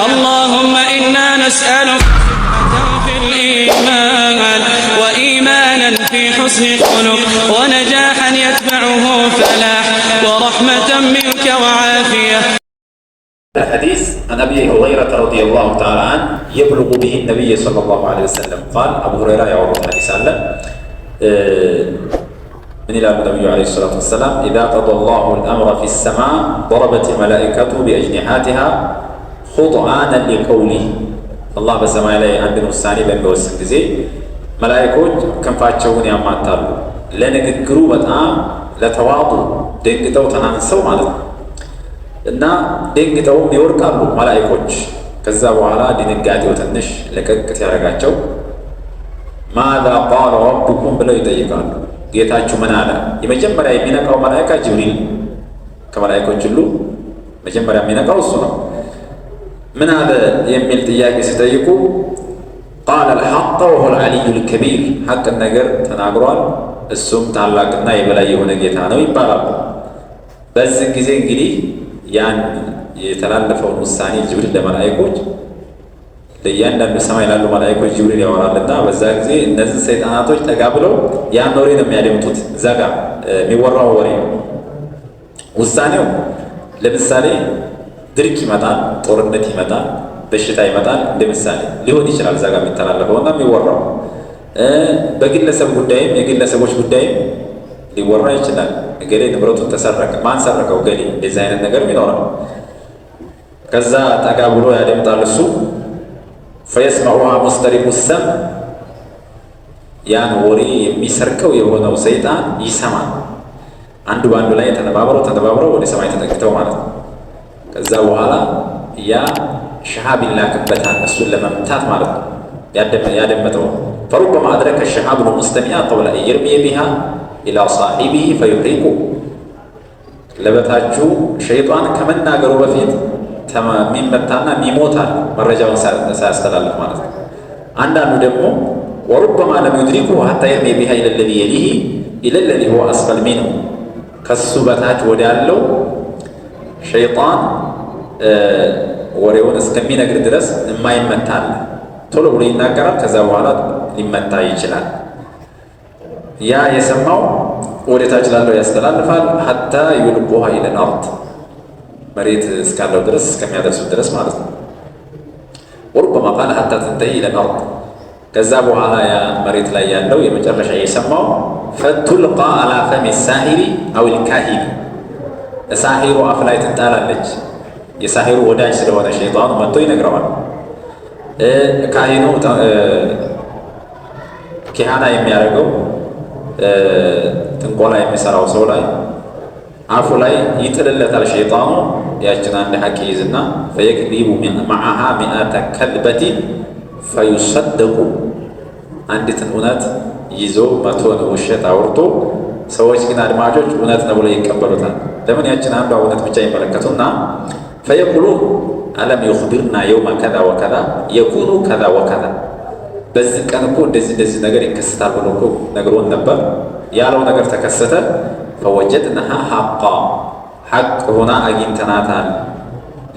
اللهم إنا نسألك في الإيمان وإيمانا في حسن الخلق ونجاحا يتبعه فلاح ورحمة منك وعافية. الحديث عن أبي هريرة رضي الله تعالى عنه يبلغ به النبي صلى الله عليه وسلم قال أبو هريرة يعرض الحديث عنه من إلى النبي عليه الصلاة والسلام إذا قضى الله الأمر في السماء ضربت الملائكة بأجنحاتها خضعانا لقوله الله በሰማይ ላይ አንድን ውሳኔ በሚወስን ጊዜ መላእክቶች ክንፋቸውን ያማታሉ ለንግግሩ በጣም ለተዋጡ ደንግጠው ተናንሰው ማለት ነው እና ደንግጠው ይወርቃሉ መላእክቶች ከዛ በኋላ ድንጋጤው ትንሽ ለቀቅት ያደርጋቸው ማذا قال ربكم ብለው ይጠይቃሉ ጌታችሁ ምን አለ የመጀመሪያ የሚነቃው መላእክት ጅብሪል ከመላእክቶች ሁሉ መጀመሪያ የሚነቃው እሱ ነው من هذا يميل تياقي ستيقو قال الحق وهو العلي الكبير حق النقر تناقرال السم تعلقنا يبلا يهون جيتانو يبالا بس كيزين قلي يعني يتلالفون الثاني جبريل لملائكوج ليان لم يسمع لالو ملائكوج جبريل يورال لنا بس كيزي النزل سيطاناتوج تقابلو يعني نورين ميالي متوت زاقا ميورا ورين والثاني لبسالي ድርቅ ይመጣል ጦርነት ይመጣል በሽታ ይመጣል እንደምሳሌ ሊሆን ይችላል ዛጋ የሚተላለፈውና የሚወራው በግለሰብ ጉዳይም የግለሰቦች ጉዳይም ሊወራ ይችላል ገሌ ንብረቱን ተሰረቀ ማን ሰረቀው ገሌ እንደዚህ አይነት ነገር ይኖራል ከዛ ጠጋ ብሎ ያደምጣል እሱ فيسمعها مسترق السم ያን ወሬ የሚሰርቀው የሆነው ሰይጣን ይሰማል አንዱ ባንዱ ላይ ተነባብረው ወደ ሰማይ ተጠግተው ማለት ነው ከዛ በኋላ ያ شهاب ላከበታል እሱን ለመምታት ማለት ነው ያደመጠው فربما أدرك الشهاب المستمع قبل أن يرمي بها إلى صاحبه فيحرقه ለበታችሁ ሸይጣን ከመናገሩ በፊት የሚመታና የሚሞታል መረጃውን ሳያስተላልፍ ማለት ነው አንዳንዱ ደግሞ وربما لم يدركه حتى يرمي بها إلى الذي يليه إلى الذي هو أسفل منه ከሱ በታች ወዳለው ሸይጣን ወሬውን እስከሚነግር ድረስ የማይመታል ቶሎ ብሎ ይናገራል ከዛ በኋላ ሊመታ ይችላል ያ የሰማው ወደታች ላለው ያስተላልፋል حتى يلقوها إلى الأرض መሬት እስካለው ድረስ እስከሚያደርሱት ድረስ ማለት ነው وربما قال حتى تنتهي إلى الأرض ከዛ በኋላ ያ መሬት ላይ ያለው የመጨረሻ የሰማው فتلقى على فم الساحر أو الكاهن ሳሂሩ አፍ ላይ ትጣላለች የሳሂሩ ወዳጅ ስለሆነ ሸይጣኑ መጥቶ ይነግረዋል ካሂኑ ኪሃና የሚያደርገው ጥንቆላ የሚሰራው ሰው ላይ አፉ ላይ ይጥልለታል ሸይጣኑ ያችን አንድ ሐቅ ይዝና فيكذب معها 100 كذبة فيصدق አንዲትን እውነት ይዞ 100 ውሸት አውርቶ ሰዎች ግን አድማጮች እውነት ነው ብለው ይቀበሉታል ለምን ያችን አንዷ እውነት ብቻ ይመለከቱና فيقولون ألم يخبرنا يوم كذا وكذا يكون كذا وكذا በዚህ ቀን እኮ እንደዚህ ነገር ይከሰታል ብሎ እኮ ነግሮን ነበር ያለው ነገር ተከሰተ فوجدناها حقا حق هنا አግኝተናታል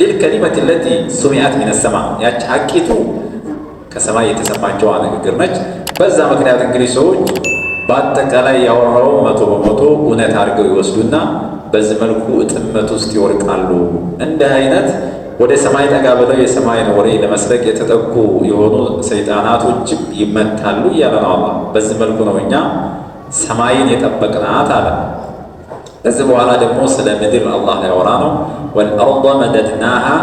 للكلمة التي سمعت من السماء ያች ሐቂቱ ከሰማይ የተሰማችው ንግግር ነች በዛ ምክንያት እንግዲህ ሰዎች በአጠቃላይ ያወራው 100% እውነት አድርገው ይወስዱና በዚህ መልኩ እጥመት ውስጥ ይወርቃሉ እንደ አይነት ወደ ሰማይ ጠጋ ብለው የሰማይን ወሬ ለመስረቅ የተጠቁ የሆኑ ሰይጣናቶች ይመታሉ ያለ ነው አላህ በዚህ መልኩ ነው እኛ ሰማይን የጠበቅናት አለ ከዚህ በኋላ ደግሞ ስለ ምድር አላህ ያወራ ነው والارض مددناها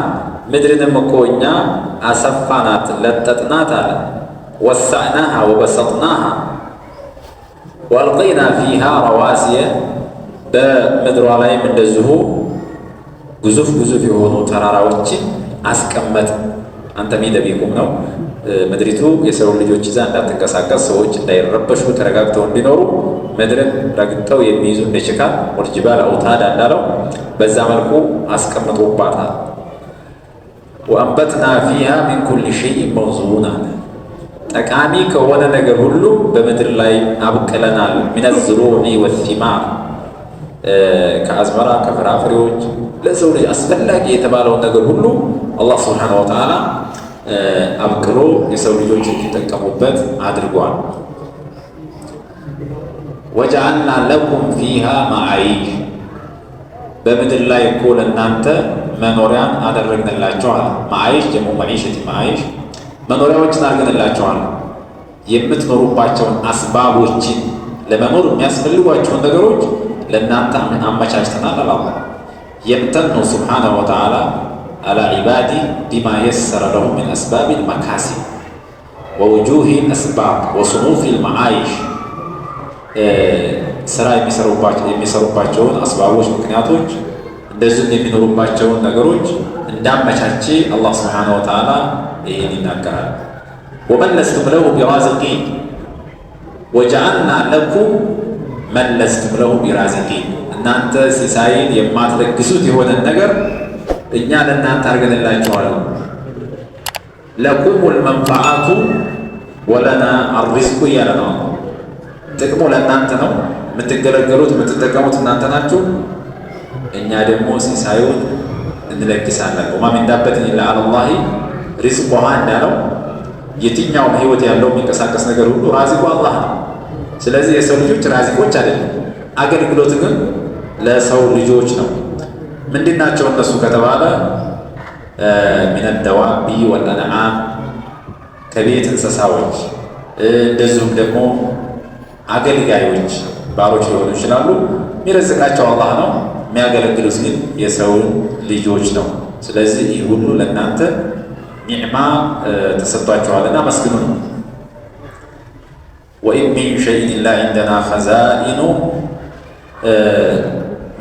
ምድርንም እኮ እኛ አሰፋናት ለጠጥናት አለ وسعناها وبسطناها والقينا فيها رواسي በምድሯ ላይም እንደዚሁ ግዙፍ የሆኑ ተራራዎችን አስቀመጥ አንተ ሚደቢቁም ነው ምድሪቱ የሰው ልጆች ይዛ እንዳትንቀሳቀስ ሰዎች እንዳይረበሹ ተረጋግተው እንዲኖሩ ምድርን ረግጠው የሚይዙ እንደችካል ወልጅባል አውታድ እንዳለው በዛ መልኩ አስቀምጦባታል وأنبتنا فيها من كل شيء موزون ጠቃሚ ከሆነ ነገር ሁሉ በምድር ላይ አብቀለናል من الزروع والثمار ከአዝመራ ከፍራፍሬዎች ለሰው ልጅ አስፈላጊ የተባለው ነገር ሁሉ አላህ ሱብሓነሁ ወተዓላ አብቅሎ የሰው ልጆች እንዲጠቀሙበት አድርጓል። ወጀዐልና ለኩም ፊሃ መዓይሽ በምድር ላይ እኮ ለእናንተ መኖሪያን አደረግንላቸዋል። መዓይሽ ደግሞ መዒሸት መዓይሽ መኖሪያዎችን አድርገንላቸዋል። የምትኖሩባቸውን አስባቦችን ለመኖር የሚያስፈልጓቸውን ነገሮች ለእናንተ አመቻችተናል አላህ የምተኑ ሱብሓነሁ ወተዓላ አላ ዒባዲ ቢማ የሰረ ለሁም ምን አስባብ ልመካሲብ ወውጁህ አስባብ ወሱኑፍ ልመዓይሽ ስራ የሚሰሩባቸውን አስባቦች ምክንያቶች እንደዚሁም የሚኖሩባቸውን ነገሮች እንዳመቻቼ አላህ ሱብሓነሁ ወተዓላ ይህን ይናገራል። ወመን ለስቱም ለሁ ቢራዚቂን ወጀዐልና ለኩም መን ለስቱም ለሁ ቢራዚቂን እናንተ ሲሳይን የማትለግሱት የሆነን ነገር እኛ ለእናንተ አድርገንላችኋል። ለኩሙል መንፈዓቱ ወለና አርሪዝቁ እያለ ነው። ጥቅሙ ለእናንተ ነው፣ የምትገለገሉት የምትጠቀሙት እናንተ ናችሁ። እኛ ደግሞ ሲሳዩን እንለግሳለን። ወማ ሚን ዳበትን ኢላ ዐለላሂ ሪዝቁሃ እንዳለው የትኛውም ህይወት ያለው የሚንቀሳቀስ ነገር ሁሉ ራዚቁ አላህ ነው። ስለዚህ የሰው ልጆች ራዚቆች አይደለም። አገልግሎት ግን ለሰው ልጆች ነው። ምንድናቸው እነሱ ከተባለ ሚነ ደዋቢ ወልአንዓም ከቤት እንስሳዎች እንደዚሁም ደግሞ አገልጋዮች ባሮች ሊሆኑ ይችላሉ። የሚረዝቃቸው አላህ ነው፣ የሚያገለግሉት ግን የሰውን ልጆች ነው። ስለዚህ ይህ ሁሉ ለእናንተ ኒዕማ ተሰጥቷቸዋልና መስግኑ ነው። ወኢን ሚን ሸይኢን ኢላ ዒንደና ኸዛኢኑ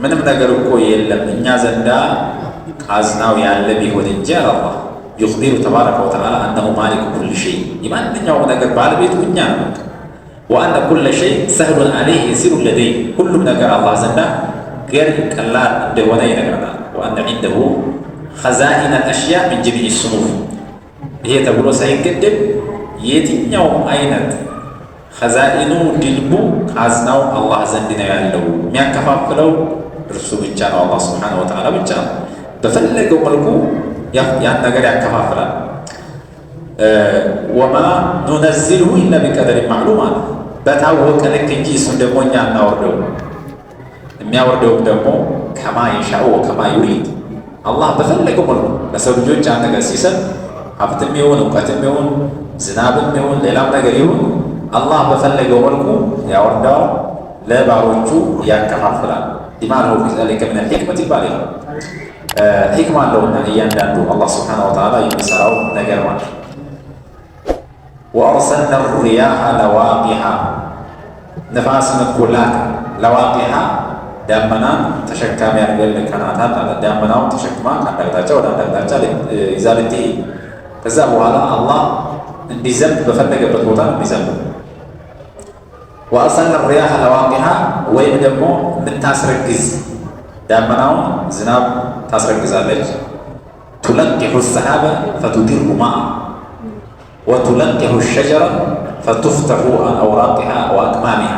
ምንም ነገር እኮ የለም እኛ ዘንዳ ቃዝናው ያለ ቢሆን እንጂ አላህ ዩኽቢሩ ተባረከ ወተዓላ አነሁ ማሊኩ ኩሊ ሸይ የማንኛውም ነገር ባለቤቱ እኛ ነው። ወአነ ኩለ ሸይ ሰህሉን ዐለይሂ የሲሩን ለደይ ሁሉም ነገር አላህ ዘንዳ ገር ቀላል እንደሆነ ይነግረናል። ወአነ ዒንደሁ ኸዛኢነ አልአሽያ ሚን ጀሚዕ ሱኑፍ ይሄ ተብሎ ሳይገደብ የትኛውም አይነት ኸዛኢኑ ድልቡ ቃዝናው አላህ ዘንድ ነው ያለው። የሚያከፋፍለው እርሱ ብቻ ነው፣ አላህ ሱብሓነሁ ወተዓላ ብቻ ነው። በፈለገው መልኩ ያን ነገር ያከፋፍላል። ወማ ኑነዝልሁ ኢላ ቢቀደር ማዕሉም አለ በታወቀ ልክ እንጂ እሱን ደግሞ እኛ እናወርደው። የሚያወርደውም ደግሞ ከማ የሻኡ ወከማ ዩሪድ አላህ በፈለገው መልኩ ለሰው ልጆች ያን ነገር ሲሰጥ ሀብትም ይሁን እውቀትም ይሁን ዝናብም ይሁን ሌላም ነገር ይሁን አላህ በፈለገው መልኩ ያወርደዋል፣ ለባሮቹ ያከፋፍላል። ዲማለሁ ፊ ዛሊከ ሚን አልሒክመት ይባላል። ሒክማ አለውና እያንዳንዱ አላህ ሱብሓነሁ ወተዓላ የሚሰራው ነገር ማለት። ወአርሰልና ሪያሐ ለዋቂሐ ነፋስን እኮ ላክ ለዋቂሐ ዳመናን ተሸካሚ አድርገን ልከናታል አለ። ዳመናውን ተሸክማ ከአንድ አቅጣጫ ወደ አንድ አቅጣጫ ይዛ ልትሄድ ከዛ በኋላ አላህ እንዲዘንብ በፈለገበት ቦታ እንዲዘንብ። ወአርሰልና ሪያሐ ለዋቂሐ ወይም ደግሞ የምታስረግዝ ዳመናውን ዝናብ ታስረግዛለች። ቱለቂሑ ሰሓበ ፈቱዲሩ ማአ ወቱለቂሑ ሸጀረ ፈቱፍተሑ አን አውራቂሃ ወአክማሚሃ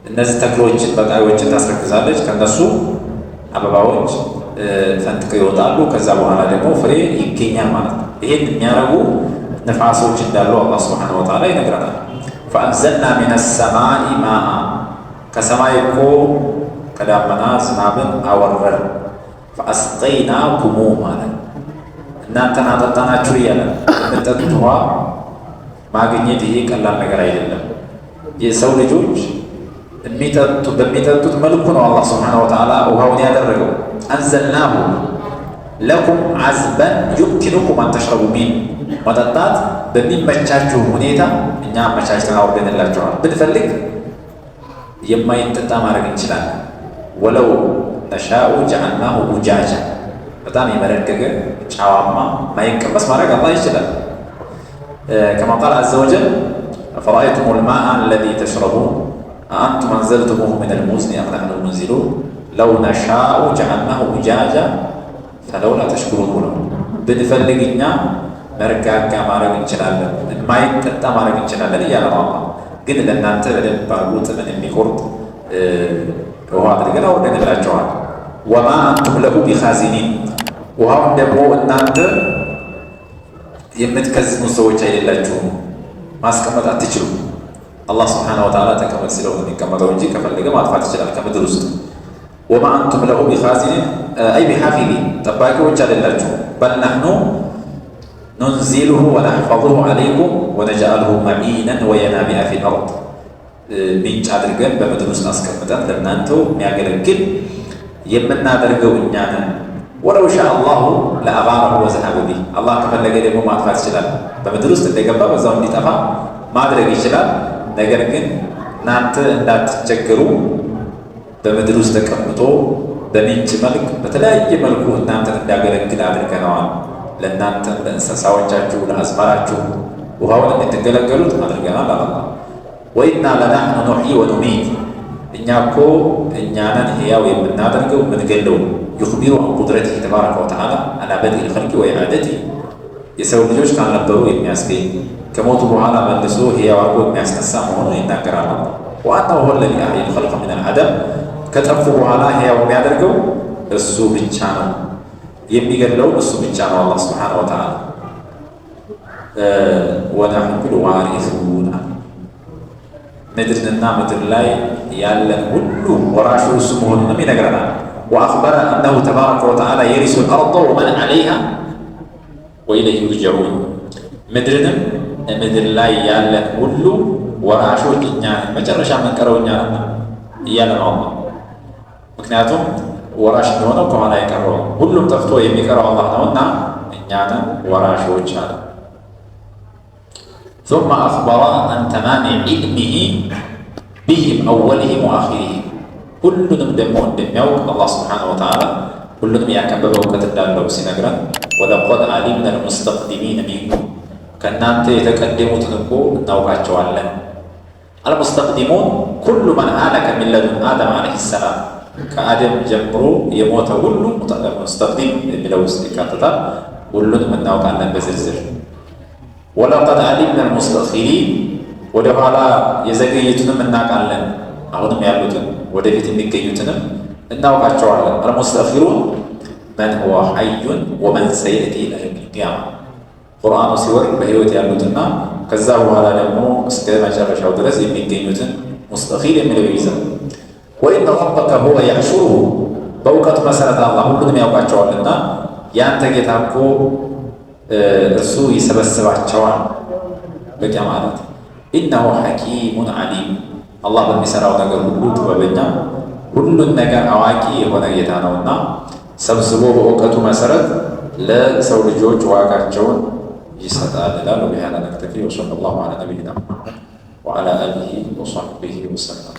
እነዚህ ተክሎችን በቃዮችን ታስረግዛለች። ከነሱ አበባዎች ፈንጥቀው ይወጣሉ። ከዛ በኋላ ደግሞ ፍሬ ይገኛል ማለት ነው። ይሄን የሚያደርጉ ነፋሶች እንዳሉ አላህ ሱብሓነሁ ወተዓላ ይነግረናል። ፈአንዘልና ሚነ ሰማኢ ማአ ከሰማይ እኮ ከዳመና ዝናብን አወረድን። ፈአስቀይናኩሙ ማለት እናንተን አጠጣናችሁ እያለ የምትጠጡት ውሃ ማግኘት ይሄ ቀላል ነገር አይደለም። የሰው ልጆች በሚጠጡት መልኩ ነው አላህ ሱብሓነሁ ወተዓላ ውሃውን ያደረገው። አንዘልናሁ ለኩም ዐዝበን ዩምኪኑኩም አን ተሽረቡ ሚን መጠጣት በሚመቻችሁ ሁኔታ እኛ አመቻችተን አውርደንላችኋል። ብንፈልግ የማይጠጣ ማድረግ እንችላለን። ወለው ነሻኡ ጀዐልናሁ ኡጃጃ በጣም የመረገገ ጨዋማ ማይቀመስ ማድረግ አላህ ይችላል። ከማ ቃል ዐዘ ወጀል አፈረአይቱሙል ማአ አለዚ ተሽረቡን አአንቱም አንዘልቱሙሁ ሚነል ሙዝኒ አም ነሕኑ ልሙንዚሉን ለው ነሻኡ ጀዐልናሁ ኡጃጃ ፈለውላ ተሽኩሩን ብሎ ብንፈልግ እኛ መረጋጋ ማድረግ እንችላለን፣ የማይጠጣ ማድረግ እንችላለን እያለ ነው አላህ። ግን ለእናንተ በደንብ አድርጎ ጥምን የሚቆርጥ ውሃ አድርገን አውርደንላቸዋል። ወማ አንቱም ለሁ ቢኻዚኒን ውሃውን ደግሞ እናንተ የምትከዝኑ ሰዎች አይደላችሁም፣ ማስቀመጥ አትችሉም። አላህ ስብሓነሁ ወተዓላ ተቀመጥ ሲለው የሚቀመጠው እንጂ ከፈለገ ማጥፋት ይችላል ከምድር ውስጥ። ወማ አንቱም ለሁ ቢኻዚኒን አይ ቢሓፊዚን ጠባቂዎች አይደላችሁም። በል ነሕኑ ኑንዚሉሁ ወነሕፈዙሁ ዐለይኩም ወነጅዐልሁ መዒነን ወየናቢዐ ፊል አርድ ምንጭ አድርገን በምድር ውስጥ አስቀምጠን ለእናንተው የሚያገለግል የምናደርገው እኛ ነን። ወለው ሻ አላሁ ለአባረሁ ወዘሀበ ቢህ አላህ ከፈለገ ደግሞ ማጥፋት ይችላል። በምድር ውስጥ እንደገባ በዛው እንዲጠፋ ማድረግ ይችላል። ነገር ግን እናንተ እንዳትቸገሩ በምድር ውስጥ ተቀምጦ በምንጭ መልክ በተለያየ መልኩ እናንተን እንዲያገለግል አድርገነዋል። ለእናንተም ለእንስሳዎቻችሁ ለአዝመራችሁ ውሃውን እንድትገለገሉት አድርገናል አላህ። ወኢና ለናሕኑ ኑሕዪ ወኑሚት እኛ እኮ እኛንን ሕያው የምናደርገው የምንገለው። ዩኽቢሩ አን ቁድረቲሂ ተባረከ ወተዓላ ዐላ በድኢ ልኸልቂ ወኢዓደቲሂ የሰው ልጆች ካልነበሩ የሚያስገኝ ከሞቱ በኋላ መልሶ ሕያው አድርጎ የሚያስነሳ መሆኑን ይናገራል። ወአነሁ ሁወ ለዚ አሕያ ልኸልቀ ሚነል ዐደም ከጠፉ በኋላ ሕያው የሚያደርገው እሱ ብቻ ነው፣ የሚገድለው እሱ ብቻ ነው አላህ ሱብሓነሁ ወተዓላ። ወነሕኑ ዋሪሱን ምድርንና ምድር ላይ ያለን ሁሉ ወራሹ እሱ መሆኑንም ይነግረናል። ወአኽበረ አነሁ ተባረከ ወተዓላ የሪሱ ልአርض ወመን ዐለይሃ ወኢለይሂ ዩርጀዑን ምድርንም ምድር ላይ ያለን ሁሉ ወራሾች እኛ ነን፣ መጨረሻ የምንቀረው እኛ ነን እያለ ነው አላህ። ምክንያቱም ወራሽ እንደሆነው ከኋላ የቀረው ሁሉም ጠፍቶ የሚቀረው አላህ ነውና እኛ ነን ወራሾች አለ። ثم أخبر عن تمام علمه بهم أولهم وآخرهم ሁሉንም ደግሞ እንደሚያውቅ አላህ ስብሓነሁ ወተዓላ ሁሉንም ያከበበ እውቀት እንዳለው ሲነግረን ወለቀድ ዓሊምና አልሙስተቅዲሚነ ሚንኩም ከእናንተ የተቀደሙትን እኮ እናውቃቸዋለን። አልሙስተቅዲሙን ኩሉ መን ሀለከ ሚን ለዱን አደም ዓለይሂ ሰላም ከአደም ጀምሮ የሞተ ሁሉ ሙስተቅዲም የሚለው ውስጥ ይካተታል። ሁሉንም እናውቃለን በዝርዝር። ወለቀድ ዓሊምና አልሙስተእኺሪን ወደ ኋላ የዘገዩትንም እናውቃለን። አሁንም ያሉትን ወደፊት የሚገኙትንም እናውቃቸዋለን። አልሙስተእኺሩን መን ሁወ ሐዩን ወመን ሰየእቲ ኢላ የውሚል ቂያማ ቁርአኑ ሲወርድ በህይወት ያሉትና ከዛ በኋላ ደግሞ እስከ መጨረሻው ድረስ የሚገኙትን ሙስተእኺር የሚለው ይይዛል። ወኢነ ረበከ ሁወ የሕሹሩሁ በእውቀቱ መሰረት አላህ ሁሉንም ያውቃቸዋልና ያንተ ጌታ እኮ እርሱ ይሰበስባቸዋል በቂያ ማለት። ኢነሁ ሐኪሙን ዓሊም አላህ በሚሰራው ነገር ሁሉ ጥበበኛ ሁሉን ነገር አዋቂ የሆነ ጌታ ነውና ሰብስቦ በእውቀቱ መሰረት ለሰው ልጆች ዋጋቸውን ይሰጣል ይላል። ወቢሃዛ ነክተፊ ወሰለላሁ ዐላ ነቢይና ሙሐመድ ወዐላ አሊሂ ወሰሕቢሂ ወሰለም።